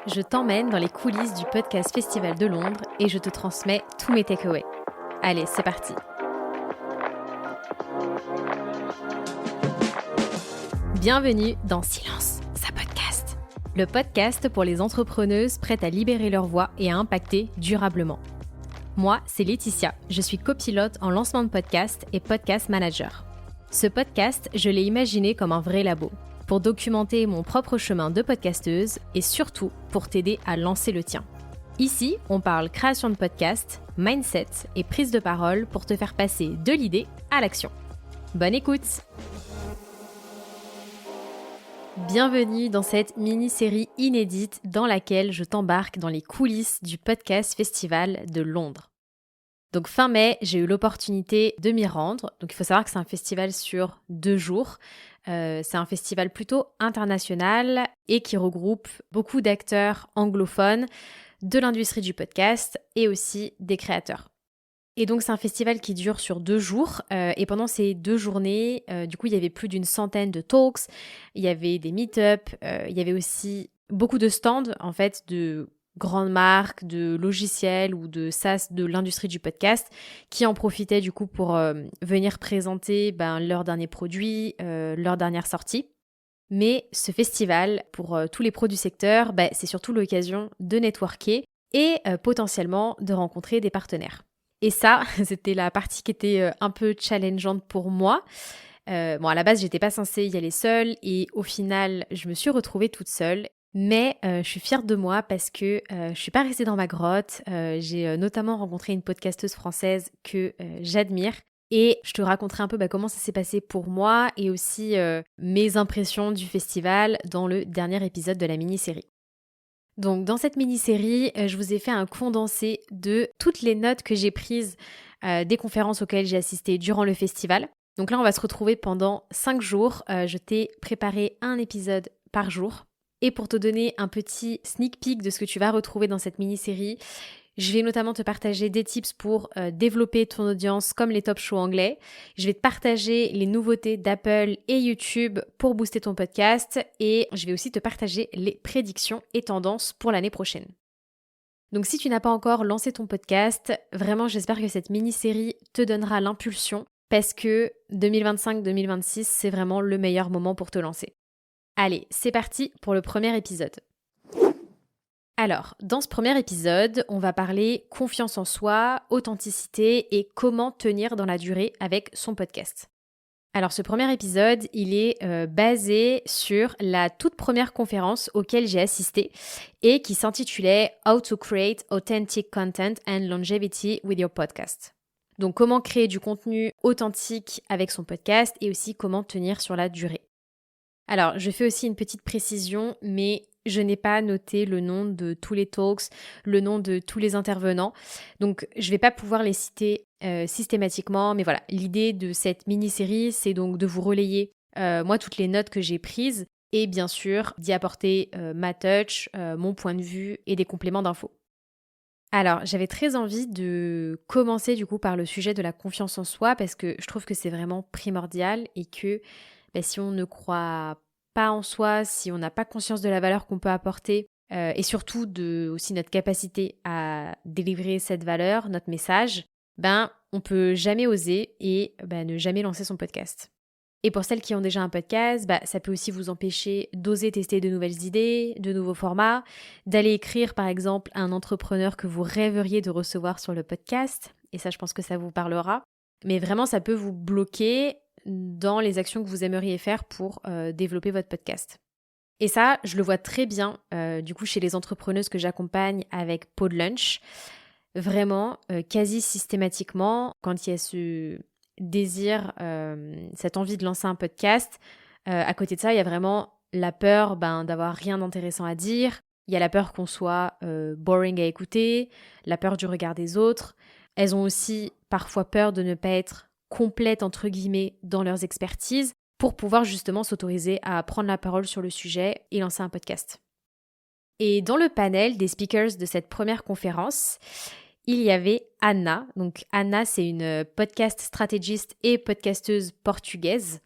je t'emmène dans les coulisses du podcast Festival de Londres et je te transmets tous mes takeaways. Allez, c'est parti. Bienvenue dans Silence, sa podcast. Le podcast pour les entrepreneuses prêtes à libérer leur voix et à impacter durablement. Moi, c'est Laetitia, je suis copilote en lancement de podcast et podcast manager. Ce podcast, je l'ai imaginé comme un vrai labo, pour documenter mon propre chemin de podcasteuse et surtout pour t'aider à lancer le tien. Ici, on parle création de podcast, mindset et prise de parole pour te faire passer de l'idée à l'action. Bonne écoute! Bienvenue dans cette mini-série inédite dans laquelle je t'embarque dans les coulisses du podcast Festival de Londres. Donc fin mai, j'ai eu l'opportunité de m'y rendre. Donc il faut savoir que c'est un festival sur 2 jours. C'est un festival plutôt international et qui regroupe beaucoup d'acteurs anglophones de l'industrie du podcast et aussi des créateurs. Et donc c'est un festival qui dure sur 2 jours et pendant ces 2 journées, du coup il y avait plus d'une centaine de talks, il y avait des meet-up, il y avait aussi beaucoup de stands en fait de grandes marques, de logiciels ou de SaaS de l'industrie du podcast qui en profitaient du coup pour venir présenter leurs derniers produits, leurs dernières sorties. Mais ce festival, pour tous les pros du secteur, c'est surtout l'occasion de networker et potentiellement de rencontrer des partenaires. Et ça, c'était la partie qui était un peu challengeante pour moi. À la base, j'étais pas censée y aller seule et au final, je me suis retrouvée toute seule. Mais je suis fière de moi parce que je suis pas restée dans ma grotte. J'ai notamment rencontré une podcasteuse française que j'admire. Et je te raconterai un peu comment ça s'est passé pour moi et aussi mes impressions du festival dans le dernier épisode de la mini-série. Donc dans cette mini-série, je vous ai fait un condensé de toutes les notes que j'ai prises des conférences auxquelles j'ai assisté durant le festival. Donc là, on va se retrouver pendant 5 jours. Je t'ai préparé un épisode par jour. Et pour te donner un petit sneak peek de ce que tu vas retrouver dans cette mini-série, je vais notamment te partager des tips pour développer ton audience comme les top shows anglais. Je vais te partager les nouveautés d'Apple et YouTube pour booster ton podcast. Et je vais aussi te partager les prédictions et tendances pour l'année prochaine. Donc si tu n'as pas encore lancé ton podcast, vraiment j'espère que cette mini-série te donnera l'impulsion parce que 2025-2026, c'est vraiment le meilleur moment pour te lancer. Allez, c'est parti pour le premier épisode. Alors, dans ce premier épisode, on va parler confiance en soi, authenticité et comment tenir dans la durée avec son podcast. Alors, ce premier épisode, il est basé sur la toute première conférence auquel j'ai assisté et qui s'intitulait « How to create authentic content and longevity with your podcast ». Donc, comment créer du contenu authentique avec son podcast et aussi comment tenir sur la durée. Alors, je fais aussi une petite précision, mais je n'ai pas noté le nom de tous les talks, le nom de tous les intervenants. Donc, je ne vais pas pouvoir les citer systématiquement. Mais voilà, l'idée de cette mini-série, c'est donc de vous relayer, moi, toutes les notes que j'ai prises et bien sûr, d'y apporter ma touch, mon point de vue et des compléments d'infos. Alors, j'avais très envie de commencer du coup par le sujet de la confiance en soi parce que je trouve que c'est vraiment primordial et que si on ne croit pas en soi, si on n'a pas conscience de la valeur qu'on peut apporter et surtout de aussi notre capacité à délivrer cette valeur, notre message, on peut jamais oser et ne jamais lancer son podcast. Et pour celles qui ont déjà un podcast, ça peut aussi vous empêcher d'oser tester de nouvelles idées, de nouveaux formats, d'aller écrire par exemple à un entrepreneur que vous rêveriez de recevoir sur le podcast. Et ça, je pense que ça vous parlera. Mais vraiment, ça peut vous bloquer dans les actions que vous aimeriez faire pour développer votre podcast. Et ça, je le vois très bien du coup chez les entrepreneuses que j'accompagne avec Pod Lunch. Vraiment, quasi systématiquement, quand il y a ce désir, cette envie de lancer un podcast, à côté de ça, il y a vraiment la peur d'avoir rien d'intéressant à dire. Il y a la peur qu'on soit boring à écouter, la peur du regard des autres. Elles ont aussi parfois peur de ne pas être complètes, entre guillemets, dans leurs expertises pour pouvoir justement s'autoriser à prendre la parole sur le sujet et lancer un podcast. Et dans le panel des speakers de cette première conférence, il y avait Anna. Donc Anna, c'est une podcast stratégiste et podcasteuse portugaise.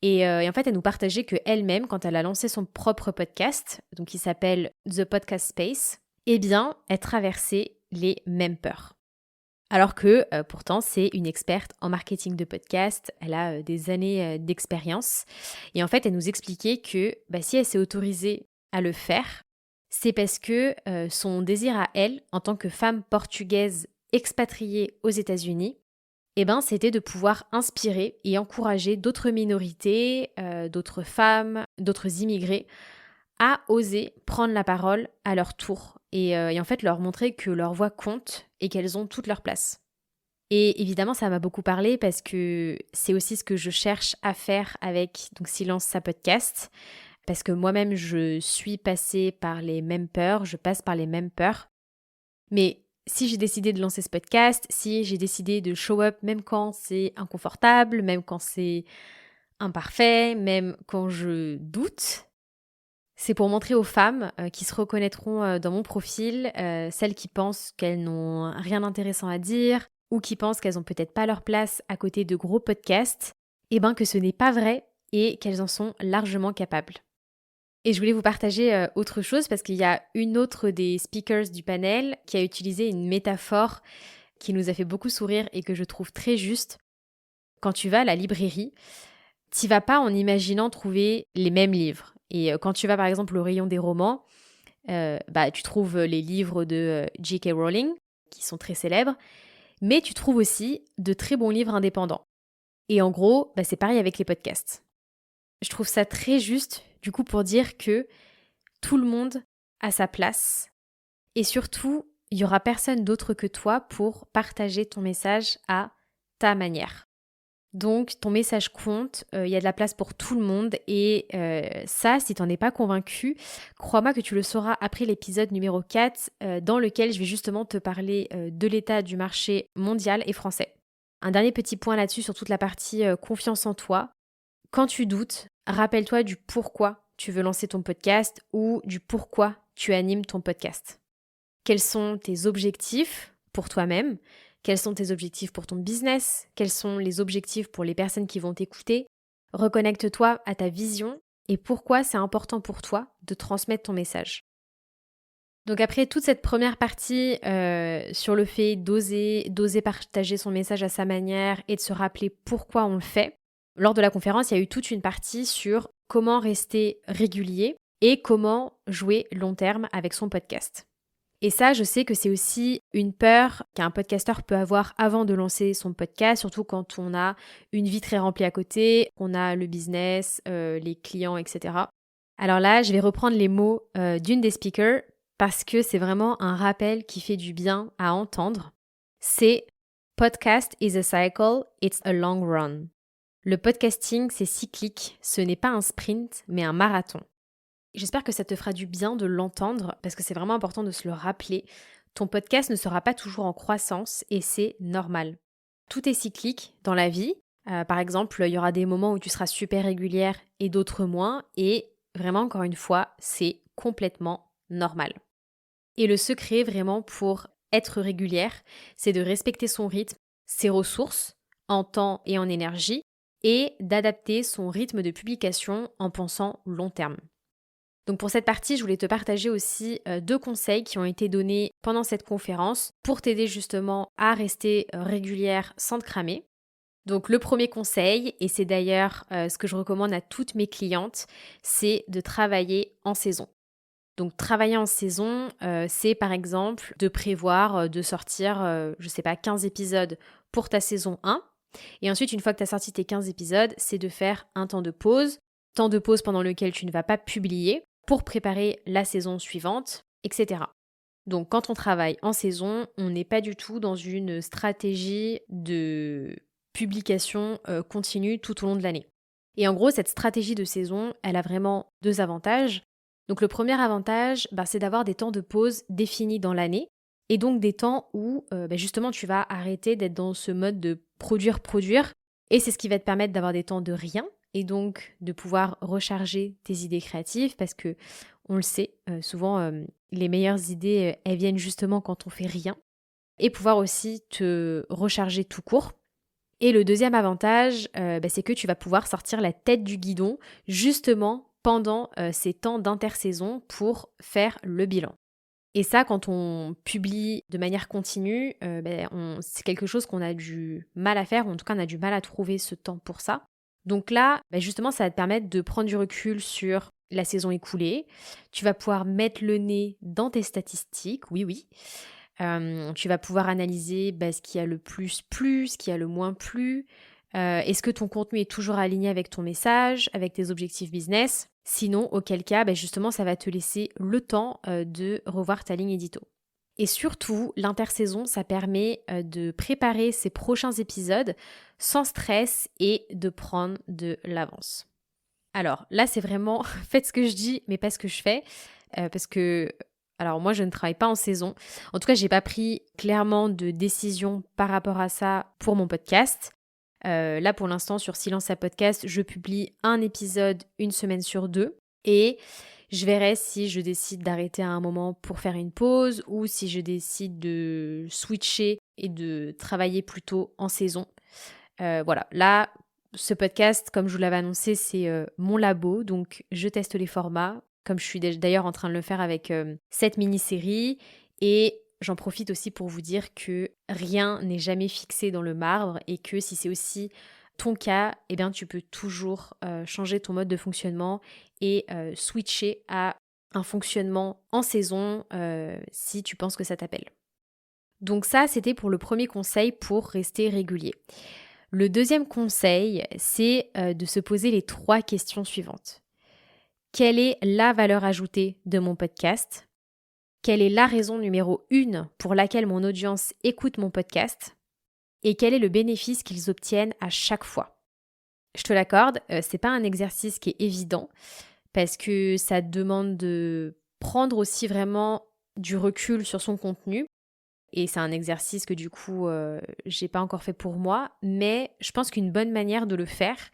Et en fait, elle nous partageait qu'elle-même, quand elle a lancé son propre podcast, donc qui s'appelle The Podcast Space, eh bien, elle traversait les mêmes peurs. Alors que pourtant, c'est une experte en marketing de podcast, elle a des années d'expérience. Et en fait, elle nous expliquait que si elle s'est autorisée à le faire, c'est parce que son désir à elle, en tant que femme portugaise expatriée aux États-Unis, c'était de pouvoir inspirer et encourager d'autres minorités, d'autres femmes, d'autres immigrés à oser prendre la parole à leur tour et en fait leur montrer que leur voix compte et qu'elles ont toute leur place. Et évidemment, ça m'a beaucoup parlé parce que c'est aussi ce que je cherche à faire avec donc Silence sa podcast, parce que moi-même je suis passée par les mêmes peurs, je passe par les mêmes peurs. Mais si j'ai décidé de lancer ce podcast, si j'ai décidé de show up même quand c'est inconfortable, même quand c'est imparfait, même quand je doute, c'est pour montrer aux femmes qui se reconnaîtront dans mon profil, celles qui pensent qu'elles n'ont rien d'intéressant à dire ou qui pensent qu'elles n'ont peut-être pas leur place à côté de gros podcasts, que ce n'est pas vrai et qu'elles en sont largement capables. Et je voulais vous partager autre chose parce qu'il y a une autre des speakers du panel qui a utilisé une métaphore qui nous a fait beaucoup sourire et que je trouve très juste. Quand tu vas à la librairie, tu vas pas en imaginant trouver les mêmes livres. Et quand tu vas par exemple au rayon des romans, tu trouves les livres de J.K. Rowling, qui sont très célèbres, mais tu trouves aussi de très bons livres indépendants. Et en gros, c'est pareil avec les podcasts. Je trouve ça très juste, du coup, pour dire que tout le monde a sa place. Et surtout, il n'y aura personne d'autre que toi pour partager ton message à ta manière. Donc, ton message compte, il y a de la place pour tout le monde. Et ça, si tu n'en es pas convaincu, crois-moi que tu le sauras après l'épisode numéro 4, dans lequel je vais justement te parler de l'état du marché mondial et français. Un dernier petit point là-dessus sur toute la partie confiance en toi. Quand tu doutes, rappelle-toi du pourquoi tu veux lancer ton podcast ou du pourquoi tu animes ton podcast. Quels sont tes objectifs pour toi-même ? Quels sont tes objectifs pour ton business ? Quels sont les objectifs pour les personnes qui vont t'écouter ? Reconnecte-toi à ta vision et pourquoi c'est important pour toi de transmettre ton message. Donc après toute cette première partie sur le fait d'oser partager son message à sa manière et de se rappeler pourquoi on le fait, lors de la conférence, il y a eu toute une partie sur comment rester régulier et comment jouer long terme avec son podcast. Et ça, je sais que c'est aussi une peur qu'un podcasteur peut avoir avant de lancer son podcast, surtout quand on a une vie très remplie à côté, on a le business, les clients, etc. Alors là, je vais reprendre les mots d'une des speakers parce que c'est vraiment un rappel qui fait du bien à entendre. C'est « Podcast is a cycle, it's a long run ». Le podcasting, c'est cyclique, ce n'est pas un sprint, mais un marathon. J'espère que ça te fera du bien de l'entendre parce que c'est vraiment important de se le rappeler. Ton podcast ne sera pas toujours en croissance et c'est normal. Tout est cyclique dans la vie. Par exemple, il y aura des moments où tu seras super régulière et d'autres moins. Et vraiment, encore une fois, c'est complètement normal. Et le secret vraiment pour être régulière, c'est de respecter son rythme, ses ressources en temps et en énergie et d'adapter son rythme de publication en pensant long terme. Donc pour cette partie, je voulais te partager aussi 2 conseils qui ont été donnés pendant cette conférence pour t'aider justement à rester régulière sans te cramer. Donc le premier conseil, et c'est d'ailleurs ce que je recommande à toutes mes clientes, c'est de travailler en saison. Donc travailler en saison, c'est par exemple de prévoir de sortir, 15 épisodes pour ta saison 1. Et ensuite, une fois que tu as sorti tes 15 épisodes, c'est de faire un temps de pause pendant lequel tu ne vas pas publier pour préparer la saison suivante, etc. Donc quand on travaille en saison, on n'est pas du tout dans une stratégie de publication continue tout au long de l'année. Et en gros, cette stratégie de saison, elle a vraiment 2 avantages. Donc le premier avantage, c'est d'avoir des temps de pause définis dans l'année et donc des temps où justement tu vas arrêter d'être dans ce mode de produire et c'est ce qui va te permettre d'avoir des temps de rien et donc de pouvoir recharger tes idées créatives parce que on le sait, souvent les meilleures idées, elles viennent justement quand on fait rien et pouvoir aussi te recharger tout court. Et le deuxième avantage, c'est que tu vas pouvoir sortir la tête du guidon justement pendant ces temps d'intersaison pour faire le bilan. Et ça, quand on publie de manière continue, c'est quelque chose qu'on a du mal à faire, ou en tout cas on a du mal à trouver ce temps pour ça. Donc là, justement, ça va te permettre de prendre du recul sur la saison écoulée. Tu vas pouvoir mettre le nez dans tes statistiques, oui. Tu vas pouvoir analyser ce qui a le plus plu, ce qui a le moins plu. Est-ce que ton contenu est toujours aligné avec ton message, avec tes objectifs business? Sinon, auquel cas, justement, ça va te laisser le temps de revoir ta ligne édito. Et surtout, l'intersaison, ça permet de préparer ces prochains épisodes sans stress et de prendre de l'avance. Alors là, c'est vraiment faites ce que je dis, mais pas ce que je fais, parce que alors moi, je ne travaille pas en saison. En tout cas, j'ai pas pris clairement de décision par rapport à ça pour mon podcast. Là, pour l'instant, sur Silence à Podcast, je publie un épisode une semaine sur 2 et je verrai si je décide d'arrêter à un moment pour faire une pause ou si je décide de switcher et de travailler plutôt en saison. Voilà, là, ce podcast, comme je vous l'avais annoncé, c'est mon labo, donc je teste les formats, comme je suis d'ailleurs en train de le faire avec cette mini-série. Et j'en profite aussi pour vous dire que rien n'est jamais fixé dans le marbre et que si c'est aussi ton cas, tu peux toujours changer ton mode de fonctionnement et switcher à un fonctionnement en saison si tu penses que ça t'appelle. Donc ça, c'était pour le premier conseil pour rester régulier. Le deuxième conseil, c'est de se poser les 3 questions suivantes. Quelle est la valeur ajoutée de mon podcast ? Quelle est la raison numéro 1 pour laquelle mon audience écoute mon podcast ? Et quel est le bénéfice qu'ils obtiennent à chaque fois ? Je te l'accorde, c'est pas un exercice qui est évident parce que ça demande de prendre aussi vraiment du recul sur son contenu. Et c'est un exercice que du coup, j'ai pas encore fait pour moi, mais je pense qu'une bonne manière de le faire,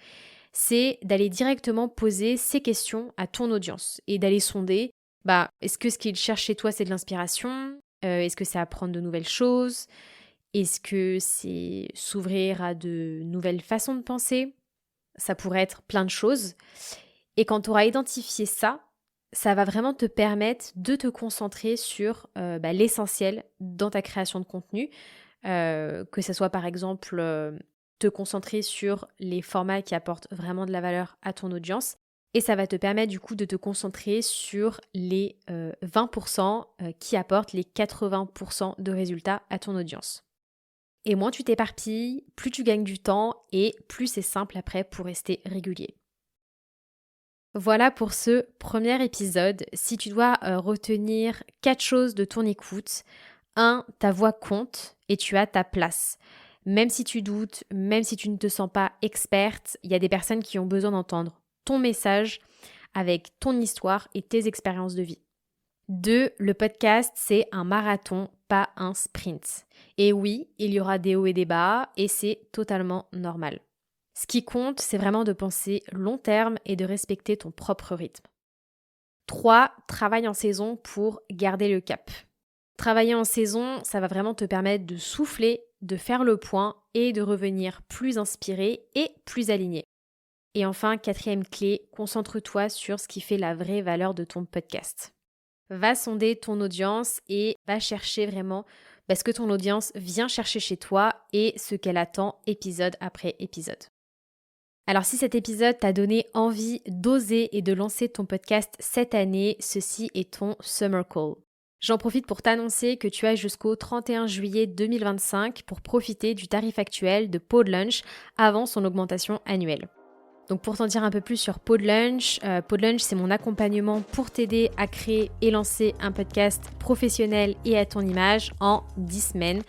c'est d'aller directement poser ces questions à ton audience et d'aller sonder, est-ce que ce qu'ils cherchent chez toi, c'est de l'inspiration ? Est-ce que c'est apprendre de nouvelles choses ? Est-ce que c'est s'ouvrir à de nouvelles façons de penser ? Ça pourrait être plein de choses. Et quand tu auras identifié ça, ça va vraiment te permettre de te concentrer sur l'essentiel dans ta création de contenu, que ce soit par exemple te concentrer sur les formats qui apportent vraiment de la valeur à ton audience, et ça va te permettre du coup de te concentrer sur les 20% qui apportent les 80% de résultats à ton audience. Et moins tu t'éparpilles, plus tu gagnes du temps et plus c'est simple après pour rester régulier. Voilà pour ce premier épisode. Si tu dois retenir 4 choses de ton écoute, 1, ta voix compte et tu as ta place. Même si tu doutes, même si tu ne te sens pas experte, il y a des personnes qui ont besoin d'entendre ton message avec ton histoire et tes expériences de vie. 2, le podcast, c'est un marathon, pas un sprint. Et oui, il y aura des hauts et des bas et c'est totalement normal. Ce qui compte, c'est vraiment de penser long terme et de respecter ton propre rythme. 3, travaille en saison pour garder le cap. Travailler en saison, ça va vraiment te permettre de souffler, de faire le point et de revenir plus inspiré et plus aligné. Et enfin, 4e clé, concentre-toi sur ce qui fait la vraie valeur de ton podcast. Va sonder ton audience et va chercher vraiment ce que ton audience vient chercher chez toi et ce qu'elle attend épisode après épisode. Alors si cet épisode t'a donné envie d'oser et de lancer ton podcast cette année, ceci est ton Summer Call. J'en profite pour t'annoncer que tu as jusqu'au 31 juillet 2025 pour profiter du tarif actuel de Podlunch avant son augmentation annuelle. Donc pour t'en dire un peu plus sur Podlunch, c'est mon accompagnement pour t'aider à créer et lancer un podcast professionnel et à ton image en 10 semaines,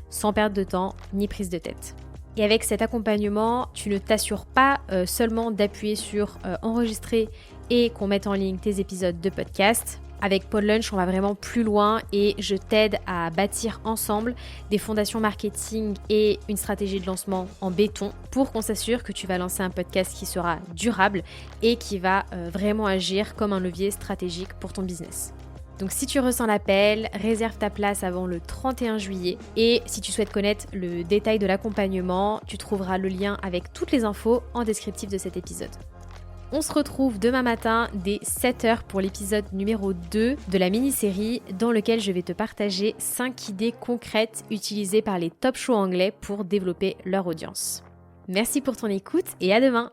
sans perte de temps ni prise de tête. Et avec cet accompagnement, tu ne t'assures pas seulement d'appuyer sur enregistrer et qu'on mette en ligne tes épisodes de podcast. Avec Podlunch, on va vraiment plus loin et je t'aide à bâtir ensemble des fondations marketing et une stratégie de lancement en béton pour qu'on s'assure que tu vas lancer un podcast qui sera durable et qui va vraiment agir comme un levier stratégique pour ton business. Donc si tu ressens l'appel, réserve ta place avant le 31 juillet. Et si tu souhaites connaître le détail de l'accompagnement, tu trouveras le lien avec toutes les infos en descriptif de cet épisode. On se retrouve demain matin dès 7h pour l'épisode numéro 2 de la mini-série dans lequel je vais te partager 5 idées concrètes utilisées par les top shows anglais pour développer leur audience. Merci pour ton écoute et à demain!